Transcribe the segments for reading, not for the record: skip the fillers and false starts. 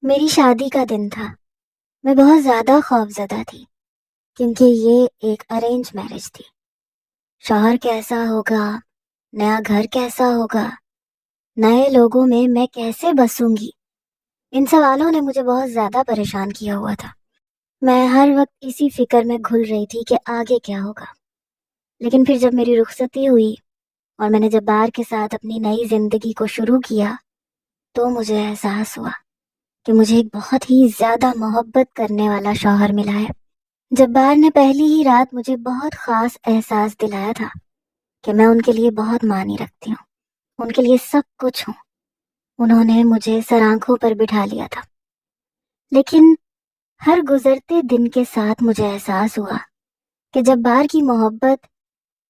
میری شادی کا دن تھا۔ میں بہت زیادہ خوفزدہ تھی کیونکہ یہ ایک ارینج میرج تھی۔ شوہر کیسا ہوگا، نیا گھر کیسا ہوگا، نئے لوگوں میں کیسے بسوں گی، ان سوالوں نے مجھے بہت زیادہ پریشان کیا ہوا تھا۔ میں ہر وقت اسی فکر میں گھل رہی تھی کہ آگے کیا ہوگا۔ لیکن پھر جب میری رخصتی ہوئی اور میں نے جبار کے ساتھ اپنی نئی زندگی کو شروع کیا تو مجھے احساس ہوا کہ مجھے ایک بہت ہی زیادہ محبت کرنے والا شوہر ملا ہے۔ جبار نے پہلی ہی رات مجھے بہت خاص احساس دلایا تھا کہ میں ان کے لیے بہت معنی رکھتی ہوں، ان کے لیے سب کچھ ہوں۔ انہوں نے مجھے سر آنکھوں پر بٹھا لیا تھا، لیکن ہر گزرتے دن کے ساتھ مجھے احساس ہوا کہ جبار کی محبت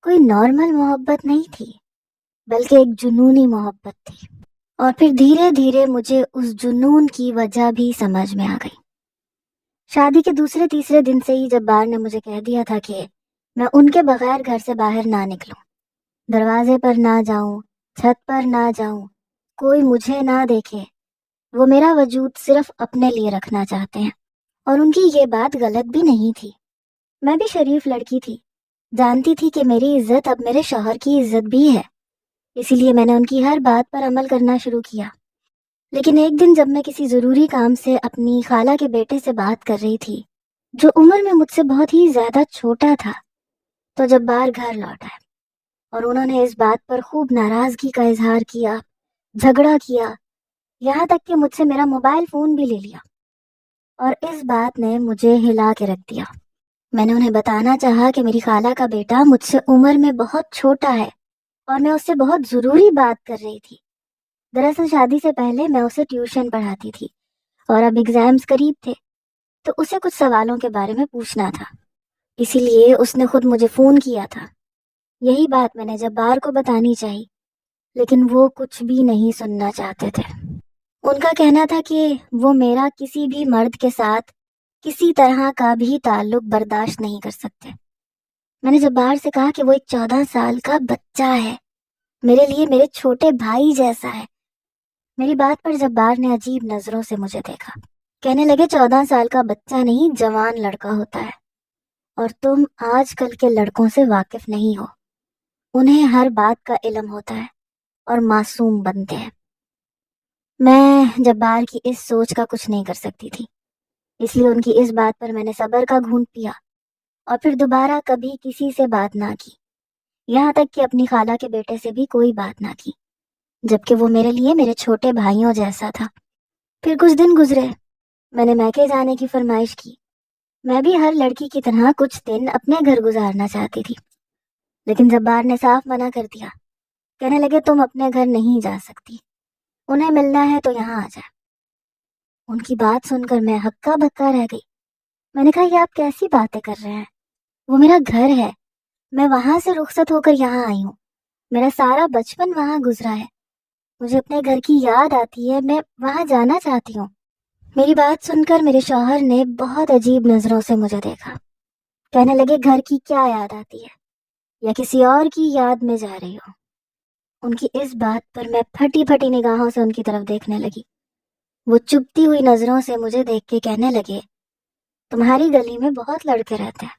کوئی نارمل محبت نہیں تھی، بلکہ ایک جنونی محبت تھی۔ اور پھر دھیرے دھیرے مجھے اس جنون کی وجہ بھی سمجھ میں آ گئی۔ شادی کے دوسرے تیسرے دن سے ہی جبار نے مجھے کہہ دیا تھا کہ میں ان کے بغیر گھر سے باہر نہ نکلوں، دروازے پر نہ جاؤں، چھت پر نہ جاؤں، کوئی مجھے نہ دیکھے۔ وہ میرا وجود صرف اپنے لیے رکھنا چاہتے ہیں، اور ان کی یہ بات غلط بھی نہیں تھی۔ میں بھی شریف لڑکی تھی، جانتی تھی کہ میری عزت اب میرے شوہر کی عزت بھی ہے، اسی لیے میں نے ان کی ہر بات پر عمل کرنا شروع کیا۔ لیکن ایک دن جب میں کسی ضروری کام سے اپنی خالہ کے بیٹے سے بات کر رہی تھی، جو عمر میں مجھ سے بہت ہی زیادہ چھوٹا تھا، تو جبار گھر لوٹ آئے اور انہوں نے اس بات پر خوب ناراضگی کا اظہار کیا، جھگڑا کیا، یہاں تک کہ مجھ سے میرا موبائل فون بھی لے لیا، اور اس بات نے مجھے ہلا کے رکھ دیا۔ میں نے انہیں بتانا چاہا کہ میری خالہ کا بیٹا مجھ سے عمر میں بہت چھوٹا ہے اور میں اس سے بہت ضروری بات کر رہی تھی۔ دراصل شادی سے پہلے میں اسے ٹیوشن پڑھاتی تھی، اور اب ایگزامز قریب تھے تو اسے کچھ سوالوں کے بارے میں پوچھنا تھا، اسی لیے اس نے خود مجھے فون کیا تھا۔ یہی بات میں نے جبار کو بتانی چاہی، لیکن وہ کچھ بھی نہیں سننا چاہتے تھے۔ ان کا کہنا تھا کہ وہ میرا کسی بھی مرد کے ساتھ کسی طرح کا بھی تعلق برداشت نہیں کر سکتے۔ میں نے جبار سے کہا کہ وہ ایک 14 سال کا بچہ ہے، میرے لیے میرے چھوٹے بھائی جیسا ہے۔ میری بات پر جبار نے عجیب نظروں سے مجھے دیکھا، کہنے لگے 14 سال کا بچہ نہیں، جوان لڑکا ہوتا ہے، اور تم آج کل کے لڑکوں سے واقف نہیں ہو، انہیں ہر بات کا علم ہوتا ہے اور معصوم بنتے ہیں۔ میں جبار کی اس سوچ کا کچھ نہیں کر سکتی تھی، اس لیے ان کی اس بات پر میں نے صبر کا گھونٹ پیا اور پھر دوبارہ کبھی کسی سے بات نہ کی، یہاں تک کہ اپنی خالہ کے بیٹے سے بھی کوئی بات نہ کی، جبکہ وہ میرے لیے میرے چھوٹے بھائیوں جیسا تھا۔ پھر کچھ دن گزرے، میں نے میکے جانے کی فرمائش کی۔ میں بھی ہر لڑکی کی طرح کچھ دن اپنے گھر گزارنا چاہتی تھی، لیکن جبار نے صاف منع کر دیا، کہنے لگے تم اپنے گھر نہیں جا سکتی، انہیں ملنا ہے تو یہاں آ جائے۔ ان کی بات سن کر میں ہکا بکا رہ گئی۔ میں نے کہا یہ آپ کیسی باتیں کر رہے ہیں، وہ میرا گھر ہے، میں وہاں سے رخصت ہو کر یہاں آئی ہوں، میرا سارا بچپن وہاں گزرا ہے، مجھے اپنے گھر کی یاد آتی ہے، میں وہاں جانا چاہتی ہوں۔ میری بات سن کر میرے شوہر نے بہت عجیب نظروں سے مجھے دیکھا، کہنے لگے گھر کی کیا یاد آتی ہے، یا کسی اور کی یاد میں جا رہی ہو؟ ان کی اس بات پر میں پھٹی پھٹی نگاہوں سے ان کی طرف دیکھنے لگی۔ وہ چبھتی ہوئی نظروں سے مجھے دیکھ کے کہنے لگے تمہاری گلی میں بہت لڑکے رہتے ہیں،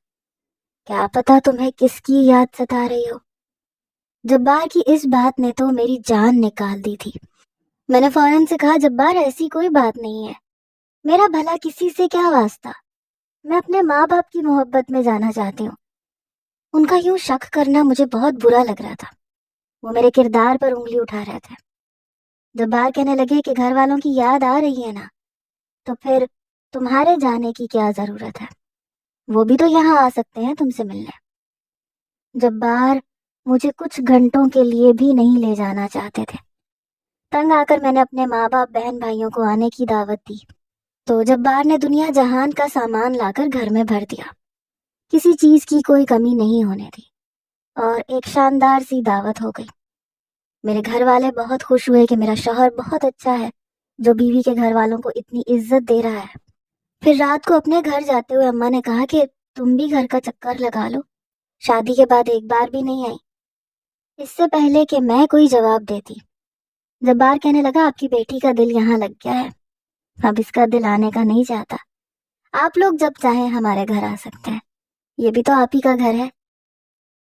کیا پتا تمہیں کس کی یاد ستا رہی ہو؟ جبار کی اس بات نے تو میری جان نکال دی تھی۔ میں نے فوراً سے کہا جبار ایسی کوئی بات نہیں ہے، میرا بھلا کسی سے کیا واسطہ، میں اپنے ماں باپ کی محبت میں جانا چاہتی ہوں۔ ان کا یوں شک کرنا مجھے بہت برا لگ رہا تھا، وہ میرے کردار پر انگلی اٹھا رہے تھے۔ جبار کہنے لگے کہ گھر والوں کی یاد آ رہی ہے نا، تو پھر تمہارے جانے کی کیا ضرورت ہے، وہ بھی تو یہاں آ سکتے ہیں تم سے ملنے۔ جبار مجھے کچھ گھنٹوں کے لیے بھی نہیں لے جانا چاہتے تھے۔ تنگ آ کر میں نے اپنے ماں باپ بہن بھائیوں کو آنے کی دعوت دی، تو جبار نے دنیا جہان کا سامان لا کر گھر میں بھر دیا، کسی چیز کی کوئی کمی نہیں ہونے دی، اور ایک شاندار سی دعوت ہو گئی۔ میرے گھر والے بہت خوش ہوئے کہ میرا شوہر بہت اچھا ہے جو بیوی کے گھر والوں کو اتنی عزت دے رہا ہے۔ پھر رات کو اپنے گھر جاتے ہوئے اماں نے کہا کہ تم بھی گھر کا چکر لگا لو، شادی کے بعد ایک بار بھی نہیں آئی۔ اس سے پہلے کہ میں کوئی جواب دیتی، جبار کہنے لگا آپ کی بیٹی کا دل یہاں لگ گیا ہے، اب اس کا دل آنے کا نہیں چاہتا۔ آپ لوگ جب چاہیں ہمارے گھر آ سکتے ہیں، یہ بھی تو آپ ہی کا گھر ہے۔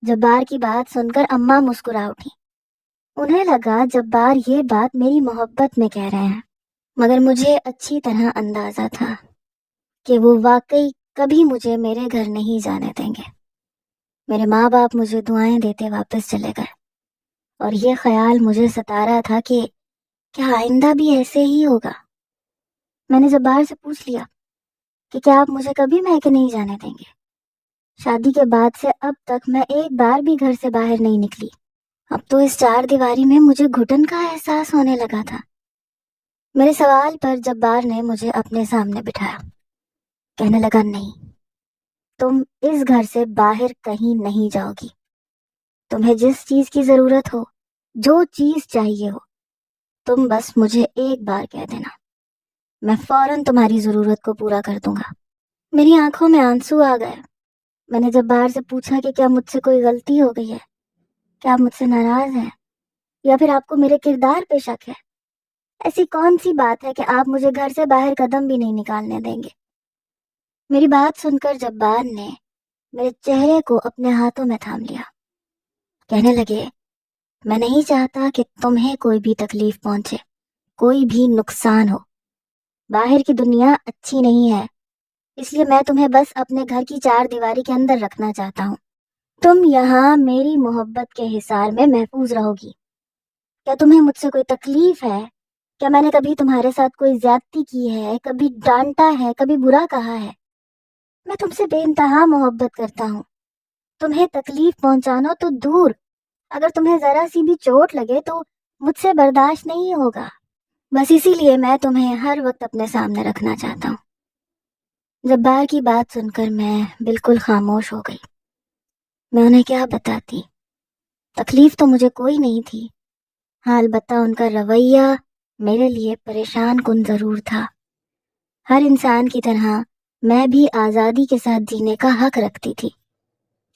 جبار کی بات سن کر اماں مسکرا اٹھی۔ انہیں لگا جبار یہ بات میری محبت میں کہہ رہے ہیں، مگر مجھے اچھی طرح اندازہ تھا کہ وہ واقعی کبھی مجھے میرے گھر نہیں جانے دیں گے۔ میرے ماں باپ مجھے دعائیں دیتے واپس چلے گئے، اور یہ خیال مجھے ستا رہا تھا کہ کیا آئندہ بھی ایسے ہی ہوگا۔ میں نے جبار سے پوچھ لیا کہ کیا آپ مجھے کبھی میکے نہیں جانے دیں گے؟ شادی کے بعد سے اب تک میں ایک بار بھی گھر سے باہر نہیں نکلی۔ اب تو اس چار دیواری میں مجھے گھٹن کا احساس ہونے لگا تھا۔ میرے سوال پر جبار نے مجھے اپنے سامنے بٹھایا، کہنے لگا نہیں، تم اس گھر سے باہر کہیں نہیں جاؤ گی۔ تمہیں جس چیز کی ضرورت ہو، جو چیز چاہیے ہو، تم بس مجھے ایک بار کہہ دینا، میں فوراً تمہاری ضرورت کو پورا کر دوں گا۔ میری آنکھوں میں آنسو آ گئے۔ میں نے جبار سے پوچھا کہ کیا مجھ سے کوئی غلطی ہو گئی ہے؟ کیا آپ مجھ سے ناراض ہیں؟ یا پھر آپ کو میرے کردار پہ شک ہے؟ ایسی کون سی بات ہے کہ آپ مجھے گھر سے باہر قدم بھی نہیں نکالنے دیں گے؟ میری بات سن کر جبار نے میرے چہرے کو اپنے ہاتھوں میں تھام لیا، کہنے لگے میں نہیں چاہتا کہ تمہیں کوئی بھی تکلیف پہنچے، کوئی بھی نقصان ہو۔ باہر کی دنیا اچھی نہیں ہے، اس لیے میں تمہیں بس اپنے گھر کی چار دیواری کے اندر رکھنا چاہتا ہوں۔ تم یہاں میری محبت کے حصار میں محفوظ رہو گی۔ کیا تمہیں مجھ سے کوئی تکلیف ہے؟ کیا میں نے کبھی تمہارے ساتھ کوئی زیادتی کی ہے، کبھی ڈانٹا ہے، کبھی برا کہا ہے؟ میں تم سے بے انتہا محبت کرتا ہوں۔ تمہیں تکلیف پہنچانا تو دور، اگر تمہیں ذرا سی بھی چوٹ لگے تو مجھ سے برداشت نہیں ہوگا۔ بس اسی لیے میں تمہیں ہر وقت اپنے سامنے رکھنا چاہتا ہوں۔ جبار کی بات سن کر میں بالکل خاموش ہو گئی۔ میں انہیں کیا بتاتی؟ تکلیف تو مجھے کوئی نہیں تھی، ہاں البتہ ان کا رویہ میرے لیے پریشان کن ضرور تھا۔ ہر انسان کی طرح میں بھی آزادی کے ساتھ جینے کا حق رکھتی تھی،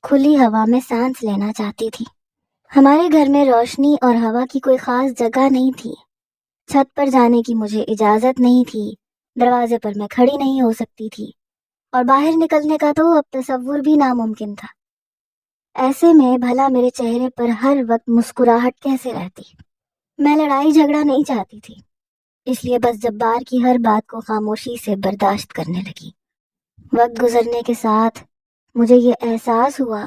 کھلی ہوا میں سانس لینا چاہتی تھی۔ ہمارے گھر میں روشنی اور ہوا کی کوئی خاص جگہ نہیں تھی، چھت پر جانے کی مجھے اجازت نہیں تھی، دروازے پر میں کھڑی نہیں ہو سکتی تھی، اور باہر نکلنے کا تو اب تصور بھی ناممکن تھا۔ ایسے میں بھلا میرے چہرے پر ہر وقت مسکراہٹ کیسے رہتی؟ میں لڑائی جھگڑا نہیں چاہتی تھی، اس لیے بس جبار کی ہر بات کو خاموشی سے برداشت کرنے لگی۔ وقت گزرنے کے ساتھ مجھے یہ احساس ہوا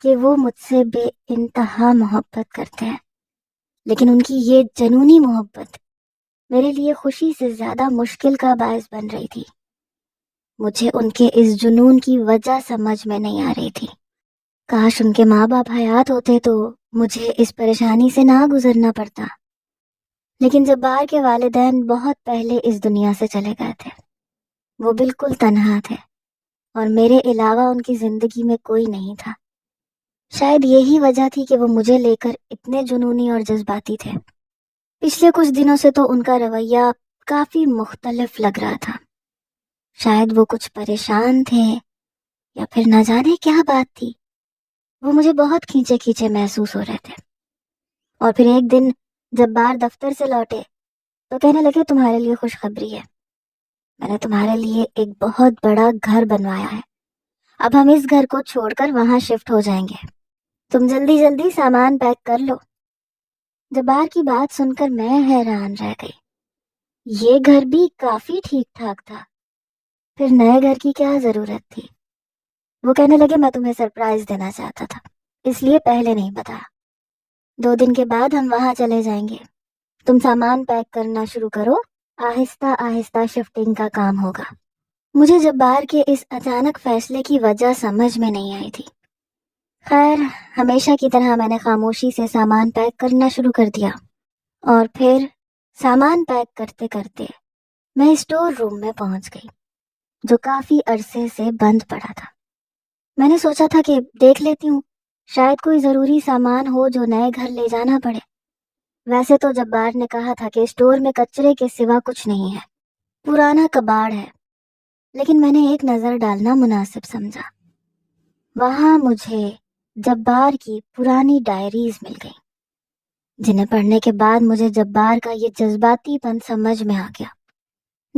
کہ وہ مجھ سے بے انتہا محبت کرتے ہیں، لیکن ان کی یہ جنونی محبت میرے لیے خوشی سے زیادہ مشکل کا باعث بن رہی تھی۔ مجھے ان کے اس جنون کی وجہ سمجھ میں نہیں آ رہی تھی۔ کاش ان کے ماں باپ حیات ہوتے تو مجھے اس پریشانی سے نہ گزرنا پڑتا، لیکن جبار کے والدین بہت پہلے اس دنیا سے چلے گئے تھے۔ وہ بالکل تنہا تھے، اور میرے علاوہ ان کی زندگی میں کوئی نہیں تھا۔ شاید یہی وجہ تھی کہ وہ مجھے لے کر اتنے جنونی اور جذباتی تھے۔ پچھلے کچھ دنوں سے تو ان کا رویہ کافی مختلف لگ رہا تھا۔ شاید وہ کچھ پریشان تھے، یا پھر نہ جانے کیا بات تھی۔ وہ مجھے بہت کھینچے کھینچے محسوس ہو رہے تھے۔ اور پھر ایک دن جب بار دفتر سے لوٹے تو کہنے لگے تمہارے لیے خوشخبری ہے، میں نے تمہارے لیے ایک بہت بڑا گھر بنوایا ہے۔ اب ہم اس گھر کو چھوڑ کر وہاں شفٹ ہو جائیں گے، تم جلدی جلدی سامان پیک کر لو۔ جبار کی بات سن کر میں حیران رہ گئی۔ یہ گھر بھی کافی ٹھیک ٹھاک تھا، پھر نئے گھر کی کیا ضرورت تھی؟ وہ کہنے لگے میں تمہیں سرپرائز دینا چاہتا تھا، اس لیے پہلے نہیں بتایا۔ 2 دن کے بعد ہم وہاں چلے جائیں گے، تم سامان پیک کرنا شروع کرو، آہستہ آہستہ شفٹنگ کا کام ہوگا۔ مجھے جبار کے اس اچانک فیصلے کی وجہ سمجھ میں نہیں آئی تھی۔ خیر، ہمیشہ کی طرح میں نے خاموشی سے سامان پیک کرنا شروع کر دیا، اور پھر سامان پیک کرتے کرتے میں اسٹور روم میں پہنچ گئی، جو کافی عرصے سے بند پڑا تھا۔ میں نے سوچا تھا کہ دیکھ لیتی ہوں، شاید کوئی ضروری سامان ہو جو نئے گھر لے جانا پڑے۔ ویسے تو جبار نے کہا تھا کہ اسٹور میں کچرے کے سوا کچھ نہیں ہے، پرانا کباڑ ہے، لیکن میں نے ایک نظر ڈالنا مناسب سمجھا۔ وہاں مجھے جبار کی پرانی ڈائریز مل گئی، جنہیں پڑھنے کے بعد مجھے جبار کا یہ جذباتی پن سمجھ میں آ گیا۔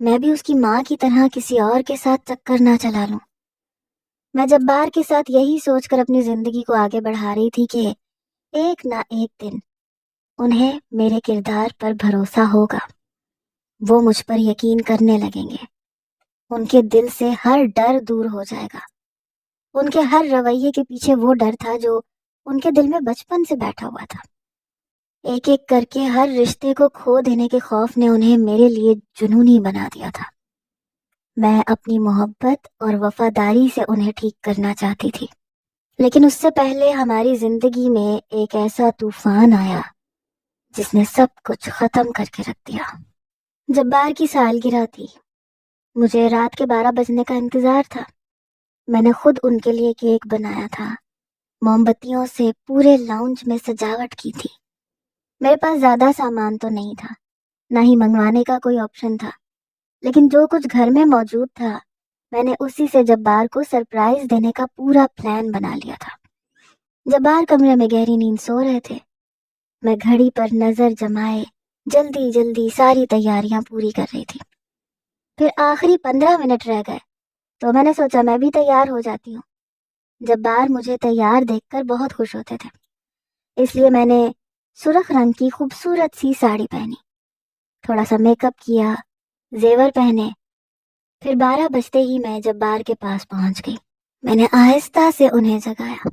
میں بھی اس کی ماں کی طرح کسی اور کے ساتھ چکر نہ چلا لوں۔ میں جبار کے ساتھ یہی سوچ کر اپنی زندگی کو آگے بڑھا رہی تھی کہ ایک نہ ایک دن انہیں میرے کردار پر بھروسہ ہوگا، وہ مجھ پر یقین کرنے لگیں گے، ان کے دل سے ہر ڈر دور ہو جائے گا۔ ان کے ہر رویے کے پیچھے وہ ڈر تھا جو ان کے دل میں بچپن سے بیٹھا ہوا تھا۔ ایک ایک کر کے ہر رشتے کو کھو دینے کے خوف نے انہیں میرے لیے جنونی بنا دیا تھا۔ میں اپنی محبت اور وفاداری سے انہیں ٹھیک کرنا چاہتی تھی، لیکن اس سے پہلے ہماری زندگی میں ایک ایسا طوفان آیا جس نے سب کچھ ختم کر کے رکھ دیا۔ جبار کی سالگرہ تھی، مجھے رات کے 12 بجنے کا انتظار تھا۔ میں نے خود ان کے لیے کیک بنایا تھا، موم بتیوں سے پورے لاؤنج میں سجاوٹ کی تھی۔ میرے پاس زیادہ سامان تو نہیں تھا، نہ ہی منگوانے کا کوئی آپشن تھا، لیکن جو کچھ گھر میں موجود تھا میں نے اسی سے جبار کو سرپرائز دینے کا پورا پلان بنا لیا تھا۔ جبار کمرے میں گہری نیند سو رہے تھے، میں گھڑی پر نظر جمائے جلدی جلدی ساری تیاریاں پوری کر رہی تھی۔ پھر آخری 15 منٹ رہ گئے تو میں نے سوچا میں بھی تیار ہو جاتی ہوں۔ جبار مجھے تیار دیکھ کر بہت خوش ہوتے تھے، اس لیے میں نے سرخ رنگ کی خوبصورت سی ساڑی پہنی، تھوڑا سا میک اپ کیا، زیور پہنے۔ پھر 12 بجتے ہی میں جبار کے پاس پہنچ گئی۔ میں نے آہستہ سے انہیں جگایا،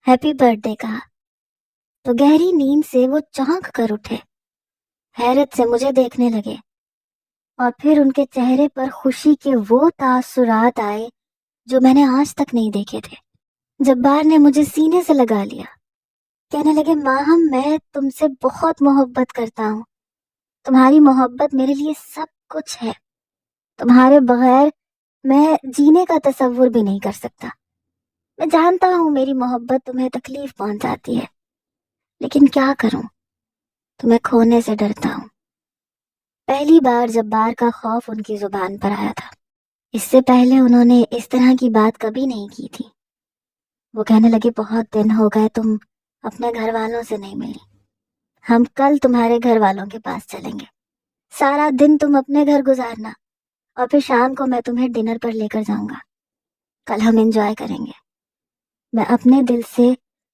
ہیپی برتھ ڈے کہا تو گہری نیند سے وہ چونک کر اٹھے، حیرت سے مجھے دیکھنے لگے، اور پھر ان کے چہرے پر خوشی کے وہ تاثرات آئے جو میں نے آج تک نہیں دیکھے تھے۔ جبار نے مجھے سینے سے لگا لیا، کہنے لگے ماہم میں تم سے بہت محبت کرتا ہوں، تمہاری محبت میرے لیے سب کچھ ہے، تمہارے بغیر میں جینے کا تصور بھی نہیں کر سکتا۔ میں جانتا ہوں میری محبت تمہیں تکلیف پہنچاتی ہے، لیکن کیا کروں، تمہیں کھونے سے ڈرتا ہوں۔ پہلی بار جبار کا خوف ان کی زبان پر آیا تھا، اس سے پہلے انہوں نے اس طرح کی بات کبھی نہیں کی تھی۔ وہ کہنے لگے بہت دن ہو گئے تم اپنے گھر والوں سے نہیں ملی، ہم کل تمہارے گھر والوں کے پاس چلیں گے، سارا دن تم اپنے گھر گزارنا اور پھر شام کو میں تمہیں ڈنر پر لے کر جاؤں گا، کل ہم انجوائے کریں گے۔ میں اپنے دل سے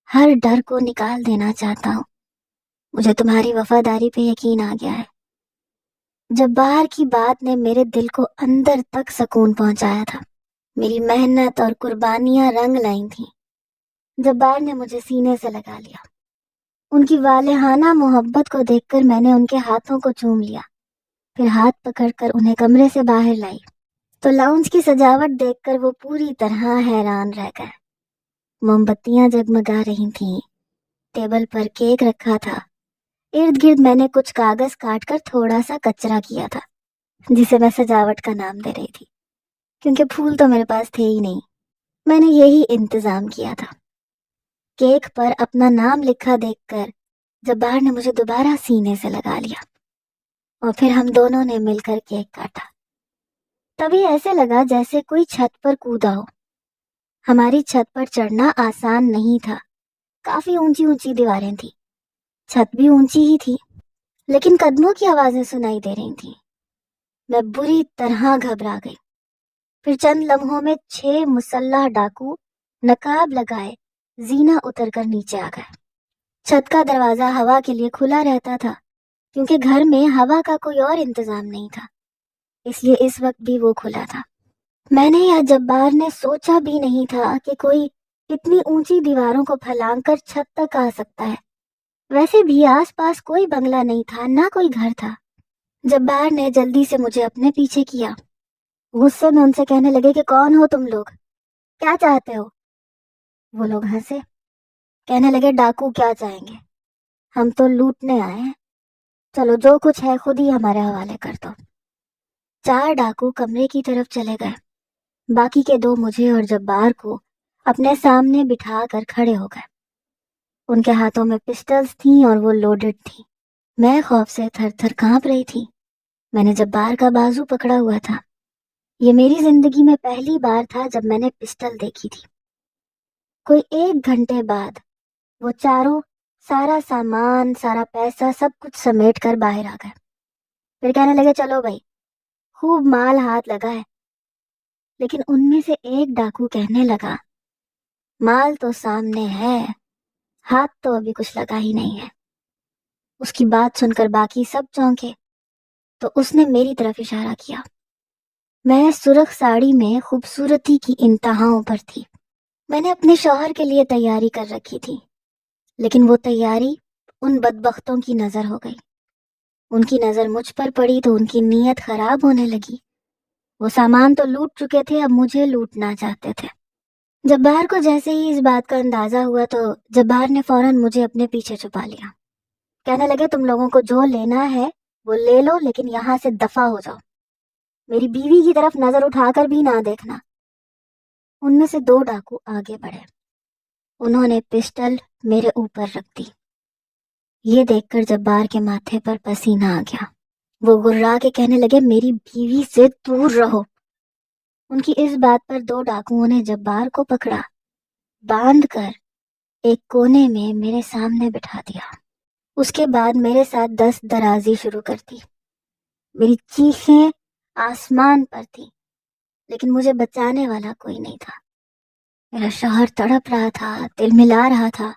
ہر ڈر کو نکال دینا چاہتا ہوں، مجھے تمہاری وفاداری پہ یقین آ گیا ہے۔ جبار کی بات نے میرے دل کو اندر تک سکون پہنچایا تھا، میری محنت اور قربانیاں رنگ لائی تھیں۔ جبار نے مجھے سینے سے لگا لیا، ان کی والہانہ محبت کو دیکھ کر میں نے ان کے ہاتھوں کو چوم لیا، پھر ہاتھ پکڑ کر انہیں کمرے سے باہر لائی تو لاؤنج کی سجاوٹ دیکھ کر وہ پوری طرح حیران رہ گئے۔ موم بتیاں جگمگا رہی تھیں، ٹیبل پر کیک رکھا تھا، ارد گرد میں نے کچھ کاغذ کاٹ کر تھوڑا سا کچرا کیا تھا جسے میں سجاوٹ کا نام دے رہی تھی، کیونکہ پھول تو میرے پاس تھے ہی نہیں۔ میں نے یہی انتظام کیا تھا۔ کیک پر اپنا نام لکھا دیکھ کر جبار نے مجھے دوبارہ سینے سے لگا لیا اور پھر ہم دونوں نے مل کر کیک کاٹا۔ تبھی ایسے لگا جیسے کوئی چھت پر کودا ہو۔ ہماری چھت پر چڑھنا آسان نہیں تھا، کافی اونچی اونچی دیواریں تھیں، چھت بھی اونچی ہی تھی، لیکن قدموں کی آوازیں سنائی دے رہی تھیں۔ میں بری طرح گھبرا گئی۔ پھر چند لمحوں میں 6 مسلح ڈاکو نقاب لگائے زینہ اتر کر نیچے آ گئے۔ چھت کا دروازہ ہوا کے لیے کھلا رہتا تھا کیونکہ گھر میں ہوا کا کوئی اور انتظام نہیں تھا، اس لیے اس وقت بھی وہ کھلا تھا۔ میں نے یا جبار نے سوچا بھی نہیں تھا کہ کوئی اتنی اونچی دیواروں کو پھلانگ کر چھت تک آ سکتا ہے۔ ویسے بھی آس پاس کوئی بنگلہ نہیں تھا، نہ کوئی گھر تھا۔ جبار نے جلدی سے مجھے اپنے پیچھے کیا، غصے میں ان سے کہنے لگے کہ کون ہو تم لوگ، کیا چاہتے ہو؟ وہ لوگ ہنسے، کہنے لگے ڈاکو کیا چاہیں گے، ہم تو لوٹنے آئے ہیں، چلو جو کچھ ہے خود ہی ہمارے حوالے کر دو۔ 4 ڈاکو کمرے کی طرف چلے گئے، باقی کے 2 مجھے اور جبار کو اپنے سامنے بٹھا کر کھڑے ہو گئے۔ ان کے ہاتھوں میں پسٹلز تھیں اور وہ لوڈڈ تھیں۔ میں خوف سے تھر تھر کانپ رہی تھی۔ میں نے جبار کا بازو پکڑا ہوا تھا، یہ میری زندگی میں پہلی بار تھا جب میں نے پسٹل دیکھی تھی۔ کوئی 1 گھنٹے بعد وہ چاروں سارا سامان، سارا پیسہ، سب کچھ سمیٹ کر باہر آ گئے۔ پھر کہنے لگے چلو بھائی خوب مال ہاتھ لگا ہے، لیکن ان میں سے ایک ڈاکو کہنے لگا، مال تو سامنے ہے، ہاتھ تو ابھی کچھ لگا ہی نہیں ہے۔ اس کی بات سن کر باقی سب چونکے، تو اس نے میری طرف اشارہ کیا۔ میں سرخ ساڑی میں خوبصورتی کی انتہاؤں پر تھی۔ میں نے اپنے شوہر کے لیے تیاری کر رکھی تھی، لیکن وہ تیاری ان بدبختوں کی نظر ہو گئی۔ ان کی نظر مجھ پر پڑی تو ان کی نیت خراب ہونے لگی۔ وہ سامان تو لوٹ چکے تھے، اب مجھے لوٹنا چاہتے تھے۔ جبار کو جیسے ہی اس بات کا اندازہ ہوا تو جبار نے فوراً مجھے اپنے پیچھے چھپا لیا۔ کہنے لگے، تم لوگوں کو جو لینا ہے وہ لے لو، لیکن یہاں سے دفع ہو جاؤ۔ میری بیوی کی طرف نظر اٹھا کر بھی نہ دیکھنا۔ ان میں سے 2 ڈاکو آگے بڑھے۔ انہوں نے پسٹل میرے اوپر رکھ دی۔ یہ دیکھ کر جبار کے ماتھے پر پسینہ آ گیا۔ وہ گررا کے کہنے لگے، میری بیوی سے دور رہو۔ ان کی اس بات پر 2 ڈاکوؤں نے جبار کو پکڑا، باندھ کر ایک کونے میں میرے سامنے بٹھا دیا۔ اس کے بعد میرے ساتھ دست درازی شروع کر دی۔ میری چیخیں آسمان پر تھی، لیکن مجھے بچانے والا کوئی نہیں تھا۔ میرا شوہر تڑپ رہا تھا، دل ملا رہا تھا۔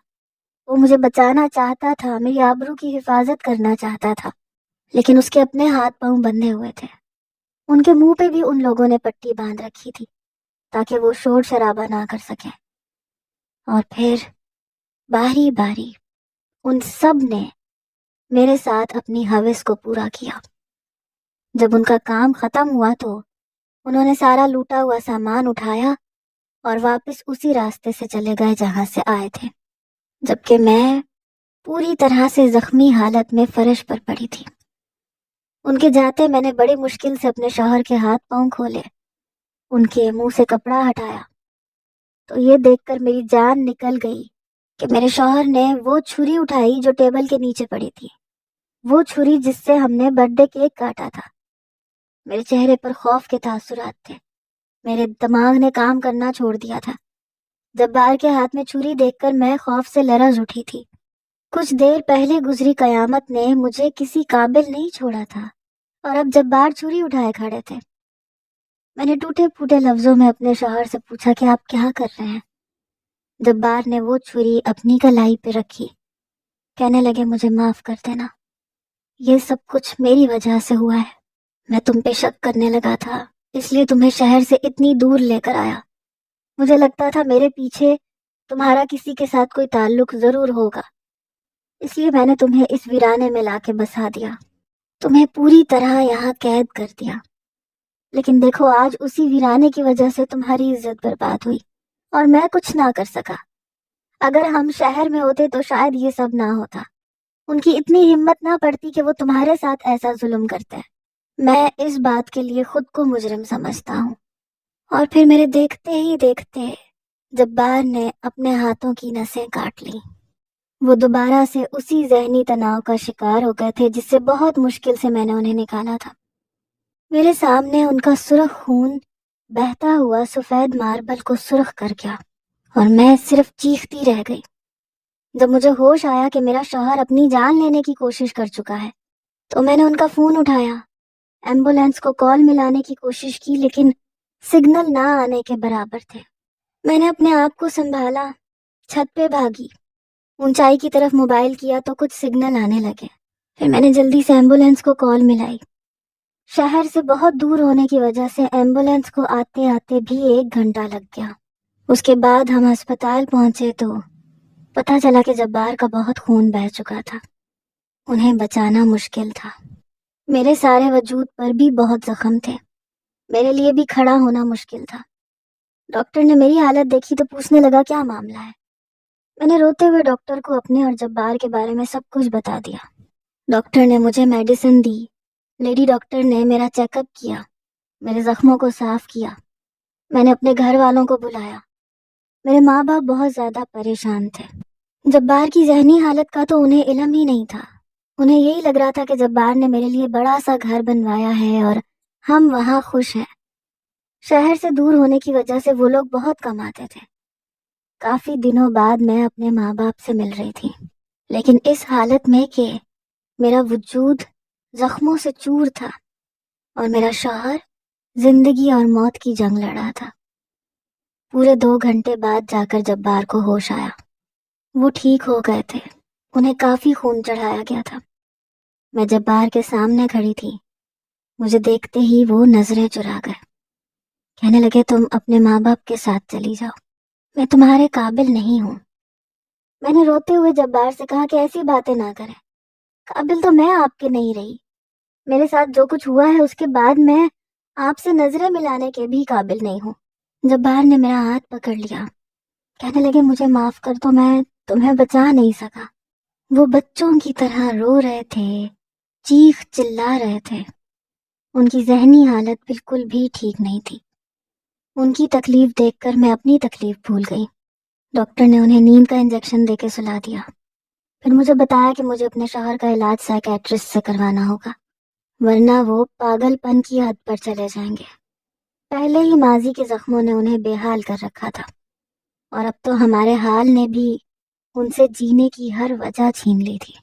وہ مجھے بچانا چاہتا تھا، میری آبرو کی حفاظت کرنا چاہتا تھا، لیکن اس کے اپنے ہاتھ پاؤں بندھے ہوئے تھے۔ ان کے منہ پہ بھی ان لوگوں نے پٹی باندھ رکھی تھی تاکہ وہ شور شرابہ نہ کر سکیں۔ اور پھر باری باری ان سب نے میرے ساتھ اپنی ہوس کو پورا کیا۔ جب ان کا کام ختم ہوا تو انہوں نے سارا لوٹا ہوا سامان اٹھایا اور واپس اسی راستے سے چلے گئے جہاں سے آئے تھے، جبکہ میں پوری طرح سے زخمی حالت میں فرش پر پڑی تھی۔ ان کے جاتے میں نے بڑی مشکل سے اپنے شوہر کے ہاتھ پاؤں کھولے، ان کے منہ سے کپڑا ہٹایا تو یہ دیکھ کر میری جان نکل گئی کہ میرے شوہر نے وہ چھری اٹھائی جو ٹیبل کے نیچے پڑی تھی، وہ چھری جس سے ہم نے برتھ ڈے کیک کاٹا تھا۔ میرے چہرے پر خوف کے تاثرات تھے، میرے دماغ نے کام کرنا چھوڑ دیا تھا۔ جبار کے ہاتھ میں چھری دیکھ کر میں خوف سے لرز اٹھی تھی۔ کچھ دیر پہلے گزری قیامت نے مجھے کسی قابل نہیں چھوڑا تھا، اور اب جبار چھری اٹھائے کھڑے تھے۔ میں نے ٹوٹے پھوٹے لفظوں میں اپنے شوہر سے پوچھا کہ آپ کیا کر رہے ہیں؟ جبار نے وہ چھری اپنی کلائی پہ رکھی، کہنے لگے، مجھے معاف کر دینا، یہ سب کچھ میری وجہ سے ہوا ہے۔ میں تم پہ شک کرنے لگا تھا، اس لیے تمہیں شہر سے اتنی دور لے کر آیا۔ مجھے لگتا تھا میرے پیچھے تمہارا کسی کے ساتھ کوئی تعلق ضرور ہوگا، اس لیے میں نے تمہیں اس ویرانے میں لا کے بسا دیا، تمہیں پوری طرح یہاں قید کر دیا۔ لیکن دیکھو، آج اسی ویرانے کی وجہ سے تمہاری عزت برباد ہوئی اور میں کچھ نہ کر سکا۔ اگر ہم شہر میں ہوتے تو شاید یہ سب نہ ہوتا۔ ان کی اتنی ہمت نہ پڑتی کہ وہ تمہارے ساتھ ایسا ظلم کرتے۔ میں اس بات کے لیے خود کو مجرم سمجھتا ہوں۔ اور پھر میرے دیکھتے ہی دیکھتے جبار نے اپنے ہاتھوں کی نسیں کاٹ لی۔ وہ دوبارہ سے اسی ذہنی تناؤ کا شکار ہو گئے تھے جس سے بہت مشکل سے میں نے انہیں نکالا تھا۔ میرے سامنے ان کا سرخ خون بہتا ہوا سفید ماربل کو سرخ کر گیا اور میں صرف چیختی رہ گئی۔ جب مجھے ہوش آیا کہ میرا شوہر اپنی جان لینے کی کوشش کر چکا ہے تو میں نے ان کا فون اٹھایا، ایمبولینس کو کال ملانے کی کوشش کی، لیکن سگنل نہ آنے کے برابر تھے۔ میں نے اپنے آپ کو سنبھالا، چھت پہ بھاگی، اونچائی کی طرف موبائل کیا تو کچھ سگنل آنے لگے۔ پھر میں نے جلدی سے ایمبولینس کو کال ملائی۔ شہر سے بہت دور ہونے کی وجہ سے ایمبولینس کو آتے آتے بھی 1 گھنٹہ لگ گیا۔ اس کے بعد ہم ہسپتال پہنچے تو پتہ چلا کہ جبار کا بہت خون بہہ چکا تھا، انہیں بچانا مشکل تھا۔ میرے سارے وجود پر بھی بہت زخم تھے، میرے لیے بھی کھڑا ہونا مشکل تھا۔ ڈاکٹر نے میری حالت دیکھی تو پوچھنے لگا، کیا معاملہ ہے؟ میں نے روتے ہوئے ڈاکٹر کو اپنے اور جبار کے بارے میں سب کچھ بتا دیا۔ ڈاکٹر نے مجھے میڈیسن دی، لیڈی ڈاکٹر نے میرا چیک اپ کیا، میرے زخموں کو صاف کیا۔ میں نے اپنے گھر والوں کو بلایا۔ میرے ماں باپ بہت زیادہ پریشان تھے۔ جبار کی ذہنی حالت کا تو انہیں علم ہی نہیں تھا۔ انہیں یہی لگ رہا تھا کہ جبار نے میرے لیے بڑا سا گھر بنوایا ہے اور ہم وہاں خوش ہیں۔ شہر سے دور ہونے کی وجہ سے وہ لوگ بہت کم آتے تھے۔ کافی دنوں بعد میں اپنے ماں باپ سے مل رہی تھی، لیکن اس حالت میں کہ میرا وجود زخموں سے چور تھا اور میرا شوہر زندگی اور موت کی جنگ لڑا تھا۔ پورے 2 گھنٹے بعد جا کر جبار کو ہوش آیا۔ وہ ٹھیک ہو گئے تھے، انہیں کافی خون چڑھایا گیا تھا۔ میں جبار کے سامنے کھڑی تھی، مجھے دیکھتے ہی وہ نظریں چرا گئے، کہنے لگے تم اپنے ماں باپ کے ساتھ چلی جاؤ، میں تمہارے قابل نہیں ہوں۔ میں نے روتے ہوئے جبار سے کہا کہ ایسی باتیں نہ کریں، قابل تو میں آپ کے نہیں رہی، میرے ساتھ جو کچھ ہوا ہے اس کے بعد میں آپ سے نظریں ملانے کے بھی قابل نہیں ہوں۔ جبار نے میرا ہاتھ پکڑ لیا، کہنے لگے مجھے معاف کر دو، میں تمہیں بچا نہیں سکا۔ وہ بچوں کی طرح رو رہے تھے، چیخ چلا رہے تھے، ان کی ذہنی حالت بالکل بھی ٹھیک نہیں تھی۔ ان کی تکلیف دیکھ کر میں اپنی تکلیف بھول گئی۔ ڈاکٹر نے انہیں نیند کا انجیکشن دے کے سلا دیا، پھر مجھے بتایا کہ مجھے اپنے شوہر کا علاج سائیکیٹرسٹ سے کروانا ہوگا، ورنہ وہ پاگل پن کی حد پر چلے جائیں گے۔ پہلے ہی ماضی کے زخموں نے انہیں بے حال کر رکھا تھا، اور اب تو ہمارے حال نے بھی ان سے جینے کی ہر وجہ چھین لی تھی۔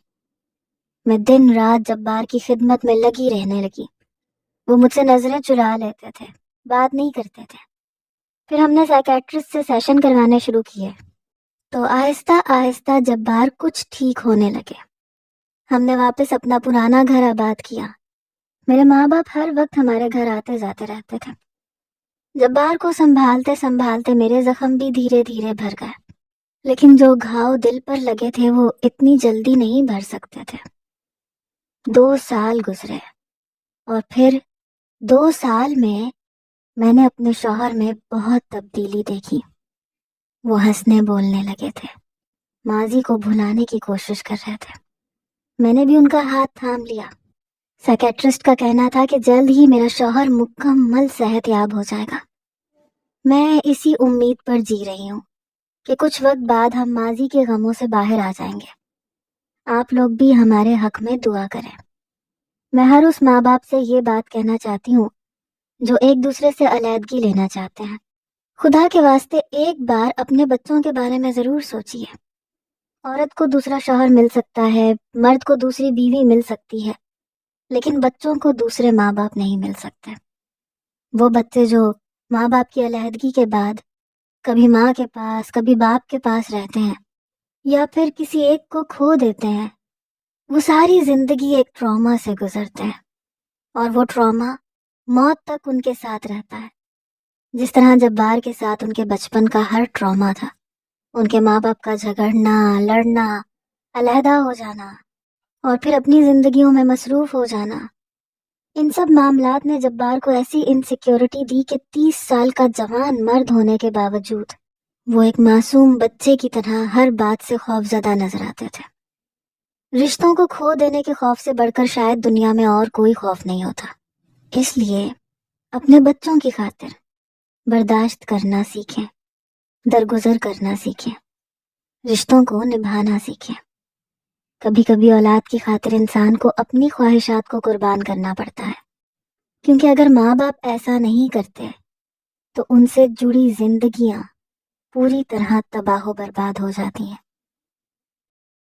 میں دن رات جبار کی خدمت میں لگی رہنے لگی۔ وہ مجھ سے نظریں چرا لیتے تھے، بات نہیں کرتے تھے۔ پھر ہم نے سائیکیٹرسٹ سے سیشن کروانے شروع کیے، تو آہستہ آہستہ جبار کچھ ٹھیک ہونے لگے۔ ہم نے واپس اپنا پرانا گھر آباد کیا۔ میرے ماں باپ ہر وقت ہمارے گھر آتے جاتے رہتے تھے۔ جبار کو سنبھالتے سنبھالتے میرے زخم بھی دھیرے دھیرے بھر گئے، لیکن جو گھاؤ دل پر لگے تھے وہ اتنی جلدی نہیں بھر سکتے تھے۔ 2 سال گزرے، اور پھر 2 سال میں نے اپنے شوہر میں بہت تبدیلی دیکھی۔ وہ ہنسنے بولنے لگے تھے، ماضی کو بھلانے کی کوشش کر رہے تھے۔ میں نے بھی ان کا ہاتھ تھام لیا۔ سائیکیٹرسٹ کا کہنا تھا کہ جلد ہی میرا شوہر مکمل صحت یاب ہو جائے گا۔ میں اسی امید پر جی رہی ہوں کہ کچھ وقت بعد ہم ماضی کے غموں سے باہر آ جائیں گے۔ آپ لوگ بھی ہمارے حق میں دعا کریں۔ میں ہر اس ماں باپ سے یہ بات کہنا چاہتی ہوں جو ایک دوسرے سے علیحدگی لینا چاہتے ہیں، خدا کے واسطے ایک بار اپنے بچوں کے بارے میں ضرور سوچیے۔ عورت کو دوسرا شوہر مل سکتا ہے، مرد کو دوسری بیوی مل سکتی ہے، لیکن بچوں کو دوسرے ماں باپ نہیں مل سکتے۔ وہ بچے جو ماں باپ کی علیحدگی کے بعد کبھی ماں کے پاس کبھی باپ کے پاس رہتے ہیں، یا پھر کسی ایک کو کھو دیتے ہیں، وہ ساری زندگی ایک ٹراما سے گزرتے ہیں، اور وہ ٹراما موت تک ان کے ساتھ رہتا ہے۔ جس طرح جبار کے ساتھ ان کے بچپن کا ہر ٹراما تھا، ان کے ماں باپ کا جھگڑنا، لڑنا، علیحدہ ہو جانا، اور پھر اپنی زندگیوں میں مصروف ہو جانا، ان سب معاملات نے جبار کو ایسی انسیکیورٹی دی کہ 30 سال کا جوان مرد ہونے کے باوجود وہ ایک معصوم بچے کی طرح ہر بات سے خوفزدہ نظر آتے تھے۔ رشتوں کو کھو دینے کے خوف سے بڑھ کر شاید دنیا میں اور کوئی خوف نہیں ہوتا۔ اس لیے اپنے بچوں کی خاطر برداشت کرنا سیکھیں، درگزر کرنا سیکھیں، رشتوں کو نبھانا سیکھیں۔ کبھی کبھی اولاد کی خاطر انسان کو اپنی خواہشات کو قربان کرنا پڑتا ہے، کیونکہ اگر ماں باپ ایسا نہیں کرتے تو ان سے جڑی زندگیاں پوری طرح تباہ و برباد ہو جاتی ہیں۔